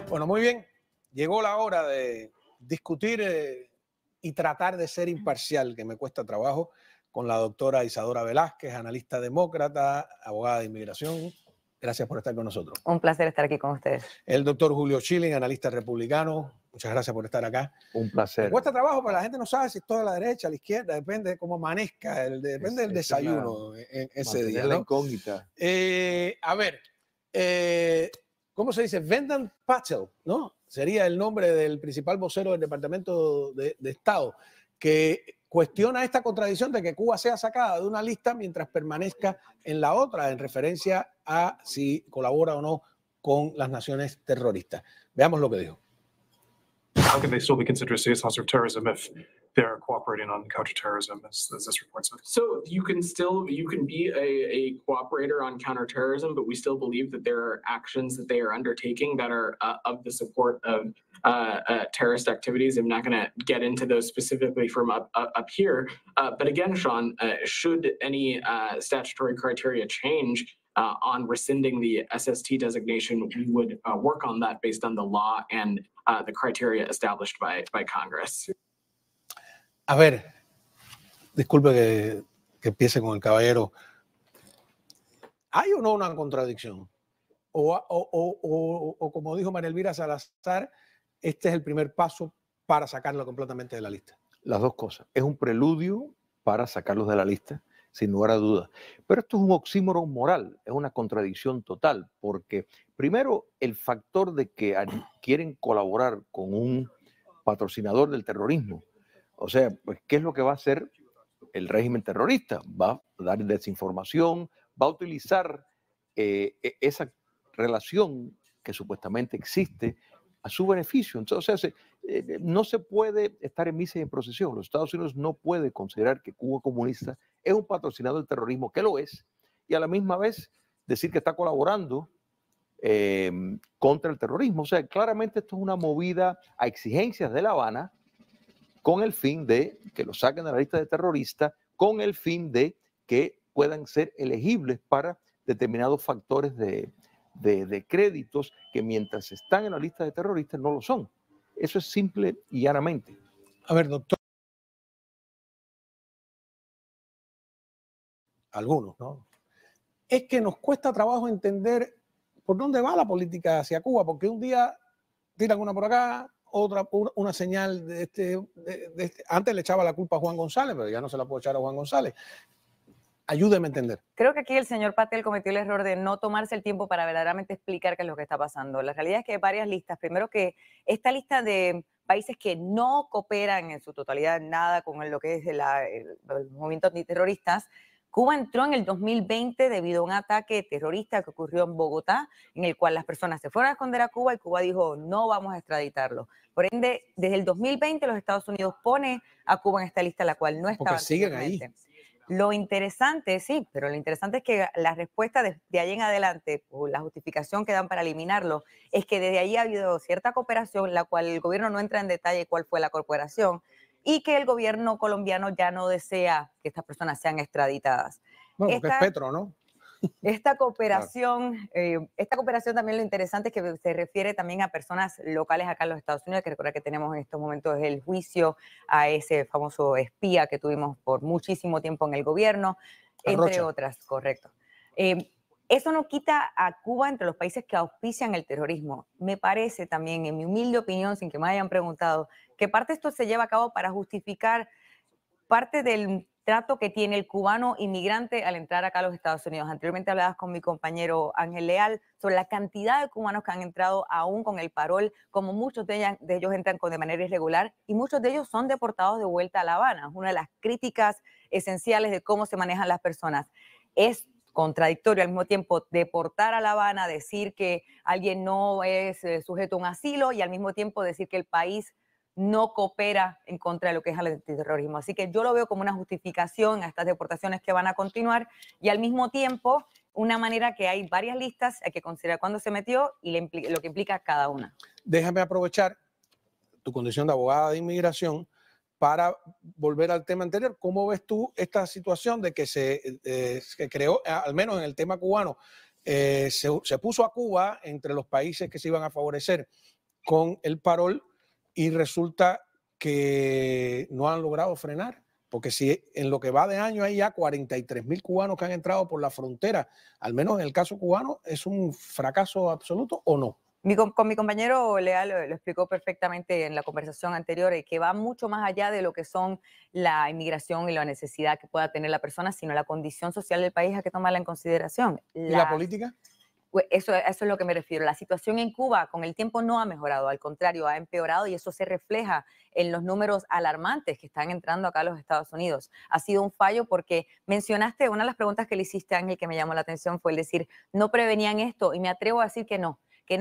Bueno, muy bien. Llegó la hora de discutir y tratar de ser imparcial, que me cuesta trabajo, con la doctora Isadora Velázquez, analista demócrata, abogada de inmigración. Gracias por estar con nosotros. Un placer estar aquí con ustedes. El doctor Julio Schilling, analista republicano. Muchas gracias por estar acá. Un placer. Me cuesta trabajo, pero la gente no sabe si es toda la derecha, a la izquierda, depende de cómo amanezca, depende del desayuno en ese día, ¿no? La incógnita. A ver, ¿cómo se dice? Vedant Patel, ¿no? Sería el nombre del principal vocero del Departamento de Estado, que cuestiona esta contradicción de que Cuba sea sacada de una lista mientras permanezca en la otra, en referencia a si colabora o no con las naciones terroristas. Veamos lo que dijo. How can they still be considered a state sponsor of terrorism if they're cooperating on counterterrorism, as this report said? So you can be a cooperator on counterterrorism, but we still believe that there are actions that they are undertaking that are of the support of terrorist activities. I'm not going to get into those specifically from up here, but again, Sean, should any statutory criteria change on rescinding the SST designation, we would work on that based on the law and the criteria established by Congress. A ver, disculpe que empiece con el caballero. ¿Hay o no una contradicción? O como dijo María Elvira Salazar, este es el primer paso para sacarlo completamente de la lista. Las dos cosas. Es un preludio para sacarlos de la lista, sin lugar a dudas. Pero esto es un oxímoron moral, es una contradicción total, porque primero el factor de que quieren colaborar con un patrocinador del terrorismo. O sea, pues, ¿qué es lo que va a hacer el régimen terrorista? Va a dar desinformación, va a utilizar esa relación que supuestamente existe a su beneficio. Entonces, no se puede estar en misa y en procesión. Los Estados Unidos no puede considerar que Cuba comunista es un patrocinador del terrorismo, que lo es, y a la misma vez decir que está colaborando contra el terrorismo. O sea, claramente esto es una movida a exigencias de La Habana con el fin de que lo saquen de la lista de terroristas, con el fin de que puedan ser elegibles para determinados factores de créditos que mientras están en la lista de terroristas no lo son. Eso es simple y llanamente. A ver, doctor. Algunos, ¿no? Es que nos cuesta trabajo entender por dónde va la política hacia Cuba, porque un día tiran una por acá, otra, una señal de este. Antes le echaba la culpa a Juan González, pero ya no se la puedo echar a Juan González. Ayúdeme a entender. Creo que aquí el señor Patel cometió el error de no tomarse el tiempo para verdaderamente explicar qué es lo que está pasando. La realidad es que hay varias listas. Primero que esta lista de países que no cooperan en su totalidad nada con lo que es el movimiento antiterroristas. Cuba entró en el 2020 debido a un ataque terrorista que ocurrió en Bogotá, en el cual las personas se fueron a esconder a Cuba y Cuba dijo no vamos a extraditarlo. Por ende, desde el 2020 los Estados Unidos pone a Cuba en esta lista, la cual no estaba. Porque siguen ahí. Lo interesante, sí, pero lo interesante es que la respuesta de ahí en adelante, o la justificación que dan para eliminarlo, es que desde ahí ha habido cierta cooperación, la cual el gobierno no entra en detalle cuál fue la cooperación, y que el gobierno colombiano ya no desea que estas personas sean extraditadas. Bueno, porque es Petro, ¿no? Esta cooperación también lo interesante es que se refiere también a personas locales acá en los Estados Unidos, que recuerda que tenemos en estos momentos el juicio a ese famoso espía que tuvimos por muchísimo tiempo en el gobierno, entre otras, correcto. Eso no quita a Cuba entre los países que auspician el terrorismo. Me parece también, en mi humilde opinión, sin que me hayan preguntado, que parte de esto se lleva a cabo para justificar parte del trato que tiene el cubano inmigrante al entrar acá a los Estados Unidos. Anteriormente hablabas con mi compañero Ángel Leal sobre la cantidad de cubanos que han entrado aún con el parol, como muchos de ellos entran de manera irregular y muchos de ellos son deportados de vuelta a La Habana. Es una de las críticas esenciales de cómo se manejan las personas. Es contradictorio al mismo tiempo deportar a La Habana, decir que alguien no es sujeto a un asilo y al mismo tiempo decir que el país no coopera en contra de lo que es el antiterrorismo. Así que yo lo veo como una justificación a estas deportaciones que van a continuar y al mismo tiempo una manera que hay varias listas, hay que considerar cuándo se metió y lo que implica cada una. Déjame aprovechar tu condición de abogada de inmigración para volver al tema anterior. ¿Cómo ves tú esta situación de que se creó, al menos en el tema cubano, se puso a Cuba entre los países que se iban a favorecer con el parol y resulta que no han logrado frenar. Porque si en lo que va de año hay ya 43.000 cubanos que han entrado por la frontera, al menos en el caso cubano, ¿es un fracaso absoluto o no? Con mi compañero Leal lo explicó perfectamente en la conversación anterior, que va mucho más allá de lo que son la inmigración y la necesidad que pueda tener la persona, sino la condición social del país hay que tomarla en consideración. ¿Y la política? Eso es lo que me refiero. La situación en Cuba con el tiempo no ha mejorado, al contrario, ha empeorado y eso se refleja en los números alarmantes que están entrando acá a los Estados Unidos. Ha sido un fallo porque mencionaste, una de las preguntas que le hiciste, Ángel, que me llamó la atención fue el decir, ¿no prevenían esto? Y me atrevo a decir que no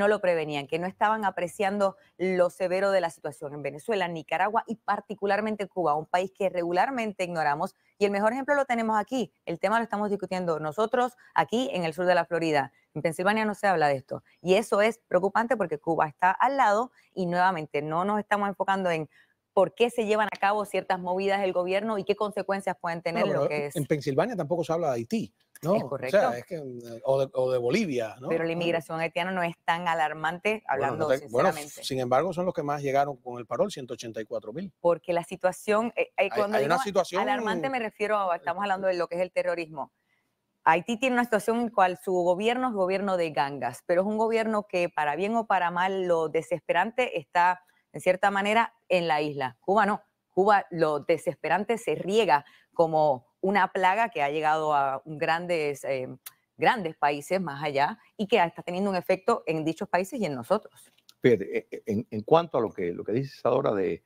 lo prevenían, que no estaban apreciando lo severo de la situación en Venezuela, en Nicaragua y particularmente Cuba, un país que regularmente ignoramos. Y el mejor ejemplo lo tenemos aquí. El tema lo estamos discutiendo nosotros aquí en el sur de la Florida. En Pensilvania no se habla de esto. Y eso es preocupante porque Cuba está al lado y nuevamente no nos estamos enfocando en por qué se llevan a cabo ciertas movidas del gobierno y qué consecuencias pueden tener lo que es. En Pensilvania tampoco se habla de Haití, ¿no? Es correcto. O sea, es que, o de Bolivia, ¿no? Pero la inmigración haitiana no es tan alarmante, hablando sinceramente. Bueno, sin embargo, son los que más llegaron con el parol, 184.000. Porque la situación, cuando hay digo una situación alarmante me refiero estamos hablando de lo que es el terrorismo. Haití tiene una situación en la cual su gobierno es gobierno de gangas, pero es un gobierno que para bien o para mal lo desesperante está en cierta manera en la isla. Cuba no. Cuba lo desesperante se riega como una plaga que ha llegado a grandes países más allá y que está teniendo un efecto en dichos países y en nosotros. Fíjate, en cuanto a lo que dices ahora de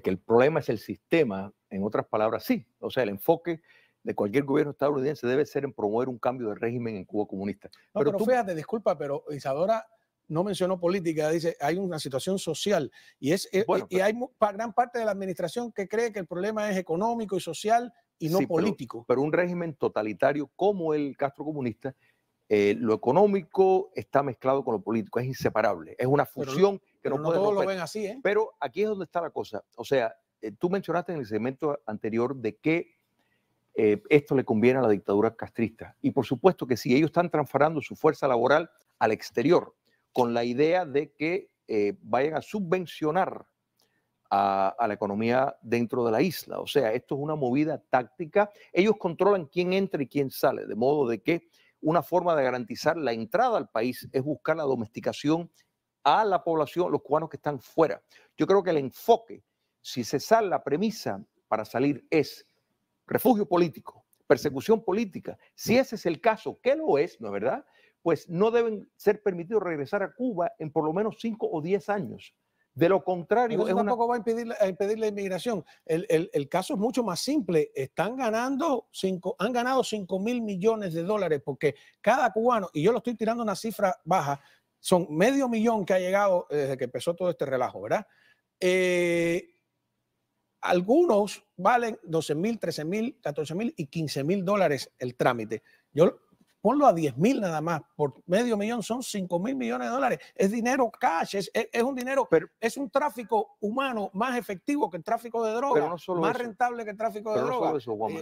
que el problema es el sistema, en otras palabras, sí. O sea, el enfoque de cualquier gobierno estadounidense debe ser en promover un cambio de régimen en Cuba comunista. No, pero fíjate, disculpa, pero Isadora no mencionó política, dice, hay una situación social y hay gran parte de la administración que cree que el problema es económico y social y no político. Pero un régimen totalitario como el Castro comunista, lo económico está mezclado con lo político, es inseparable, es una fusión que no puede todos romper. lo ven así, ¿eh? Pero aquí es donde está la cosa. O sea, tú mencionaste en el segmento anterior de que esto le conviene a la dictadura castrista. Y por supuesto que sí, ellos están transferando su fuerza laboral al exterior con la idea de que vayan a subvencionar a la economía dentro de la isla. O sea, esto es una movida táctica. Ellos controlan quién entra y quién sale, de modo de que una forma de garantizar la entrada al país es buscar la domesticación a la población, los cubanos que están fuera. yo creo que el enfoque, si se sale la premisa para salir es refugio político, persecución política, si ese es el caso, que lo es, ¿no es verdad? Pues no deben ser permitidos regresar a Cuba en por lo menos 5 o 10 años. De lo contrario, eso tampoco va a impedir la inmigración. El caso es mucho más simple. Han ganado 5.000 millones de dólares porque cada cubano, y yo lo estoy tirando una cifra baja, son medio millón que ha llegado desde que empezó todo este relajo, ¿verdad? Algunos valen 12.000, 13.000, 14.000 y 15.000 dólares el trámite. Yo ponlo a 10.000 nada más, por medio millón son 5.000 millones de dólares. Es dinero cash, es un dinero, es un tráfico humano más efectivo que el tráfico de droga, más rentable que el tráfico de droga.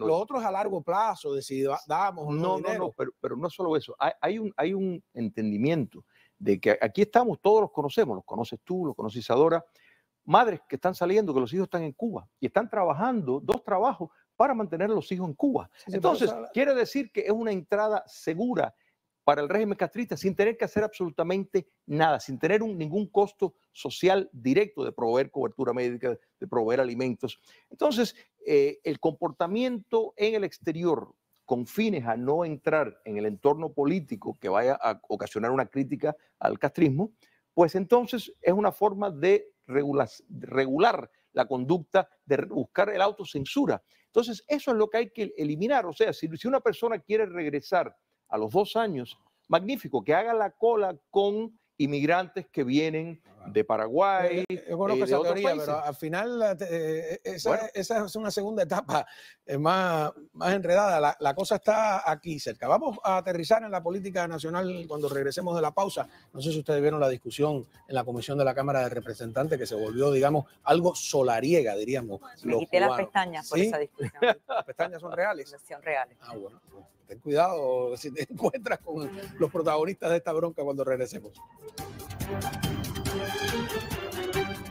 Lo otro es a largo plazo, de si damos o no dinero. Pero no solo eso, hay un entendimiento de que aquí estamos, todos los conocemos, los conoces tú, los conoces Isadora, madres que están saliendo, que los hijos están en Cuba y están trabajando 2 trabajos para mantener a los hijos en Cuba. Sí, entonces, quiere decir que es una entrada segura para el régimen castrista sin tener que hacer absolutamente nada, sin tener ningún costo social directo de proveer cobertura médica, de proveer alimentos. Entonces, el comportamiento en el exterior con fines a no entrar en el entorno político que vaya a ocasionar una crítica al castrismo, pues entonces es una forma de regular la conducta, de buscar el autocensura. Entonces, eso es lo que hay que eliminar. O sea, si una persona quiere regresar a los 2 años, magnífico, que haga la cola con inmigrantes que vienen de Paraguay. Es bueno que esa teoría, pero al final esa es una segunda etapa más enredada. La cosa está aquí cerca. Vamos a aterrizar en la política nacional cuando regresemos de la pausa. No sé si ustedes vieron la discusión en la Comisión de la Cámara de Representantes que se volvió, digamos, algo solariega, diríamos. Me quité las pestañas por esa discusión. ¿Las pestañas son reales? Son reales. Ah, bueno. Ten cuidado si te encuentras con los protagonistas de esta bronca cuando regresemos.